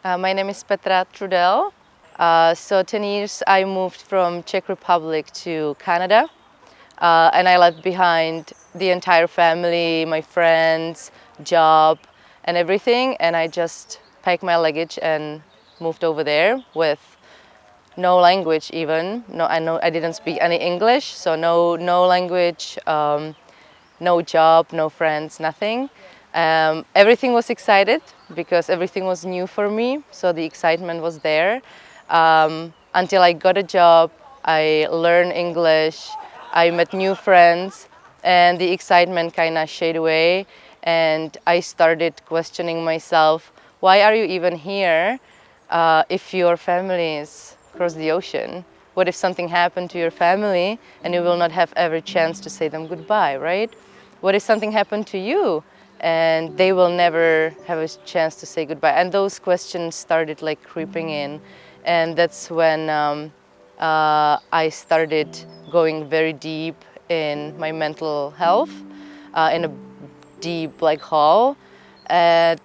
My name is Petra. So 10 years I moved from Czech Republic to Canada, and I left behind the entire family, my friends, job, and everything, and I just packed my luggage and moved over there with no language even. No, I didn't speak any English, so no language, no job, no friends, nothing. Everything was excited because everything was new for me, so the excitement was there. Until I got a job, I learned English, I met new friends, and the excitement kind of shaded away, and I started questioning myself, why are you even here if your family is across the ocean? What if something happened to your family and you will not have every chance to say them goodbye, right? What if something happened to you and they will never have a chance to say goodbye? And those questions started like creeping in, and that's when I started going very deep in my mental health, in a deep black hole. And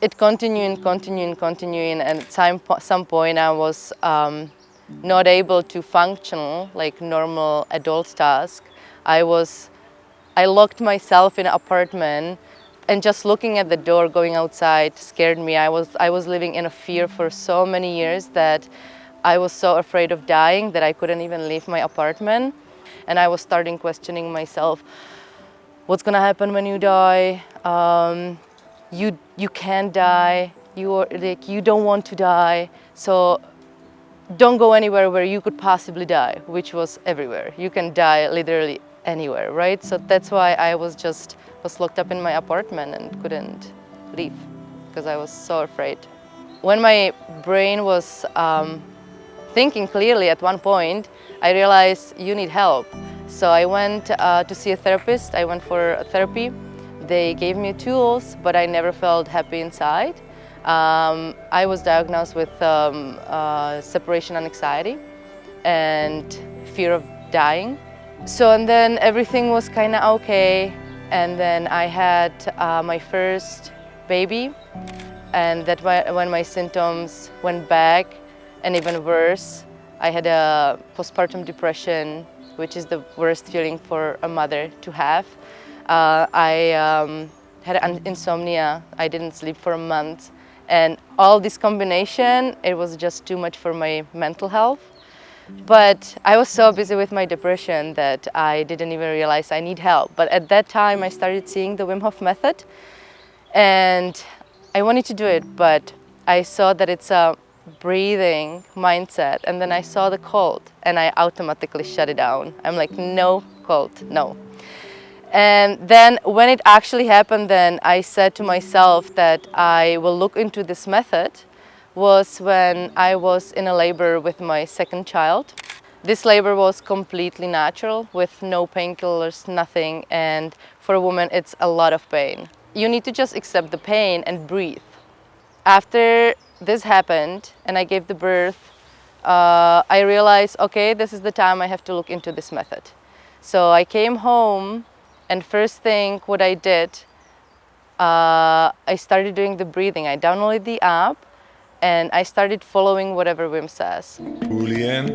it continued, and at some point I was not able to function like normal adult task. I locked myself in an apartment, and just looking at the door going outside scared me. I was living in a fear for so many years that I was so afraid of dying that I couldn't even leave my apartment. And I was starting questioning myself, what's gonna happen when you die? You can't die. You don't want to die. So don't go anywhere where you could possibly die, which was everywhere. You can die literally anywhere, right? So that's why I was locked up in my apartment and couldn't leave because I was so afraid. When my brain was thinking clearly at one point, I realized you need help. So I went to see a therapist. I went for therapy. They gave me tools, but I never felt happy inside. I was diagnosed with separation anxiety and fear of dying. So, and then everything was kind of okay. And then I had my first baby, and that when my symptoms went back, and even worse, I had a postpartum depression, which is the worst feeling for a mother to have. I had insomnia. I didn't sleep for a month. And all this combination, it was just too much for my mental health. But I was so busy with my depression that I didn't even realize I need help. But at that time, I started seeing the Wim Hof Method. And I wanted to do it, but I saw that it's a breathing mindset. And then I saw the cold, and I automatically shut it down. I'm like, no cold, no. And then when it actually happened, then I said to myself that I will look into this method, was when I was in a labor with my second child. This labor was completely natural with no painkillers, nothing. And for a woman, it's a lot of pain. You need to just accept the pain and breathe. After this happened and I gave the birth, I realized, okay, this is the time I have to look into this method. So I came home, and first thing what I did, I started doing the breathing. I downloaded the app and I started following whatever Wim says. Truly in,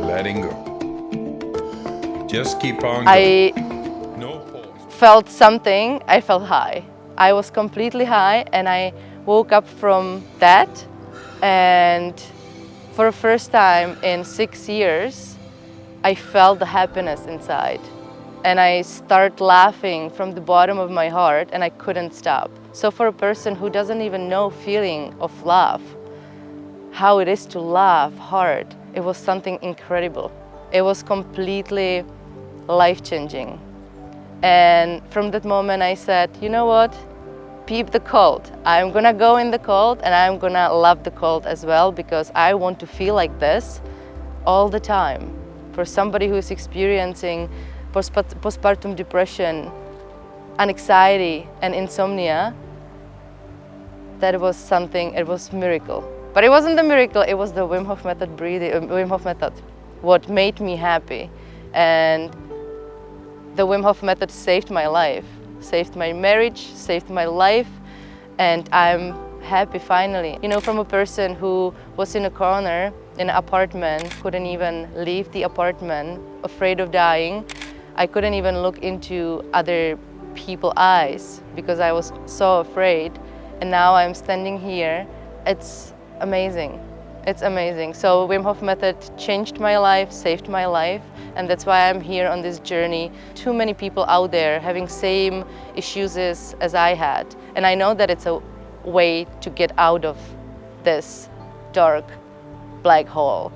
letting go. Just keep on going. No pause. Felt something, I felt high. I was completely high, and I woke up from that, and for the first time in 6 years, I felt the happiness inside. And I start laughing from the bottom of my heart, and I couldn't stop. So for a person who doesn't even know feeling of love, how it is to laugh hard, it was something incredible. It was completely life-changing. And from that moment I said, you know what? Peep the cold. I'm gonna go in the cold, and I'm gonna love the cold as well, because I want to feel like this all the time. For somebody who's experiencing postpartum depression, anxiety and insomnia, that was something, it was a miracle. But it wasn't the miracle, it was the Wim Hof Method breathing, Wim Hof Method, what made me happy. And the Wim Hof Method saved my life, saved my marriage, saved my life, and I'm happy finally. You know, from a person who was in a corner in an apartment, couldn't even leave the apartment, afraid of dying. I couldn't even look into other people's eyes because I was so afraid. And now I'm standing here. It's amazing. It's amazing. So Wim Hof Method changed my life, saved my life, and that's why I'm here on this journey. Too many people out there having same issues as I had. And I know that it's a way to get out of this dark black hole.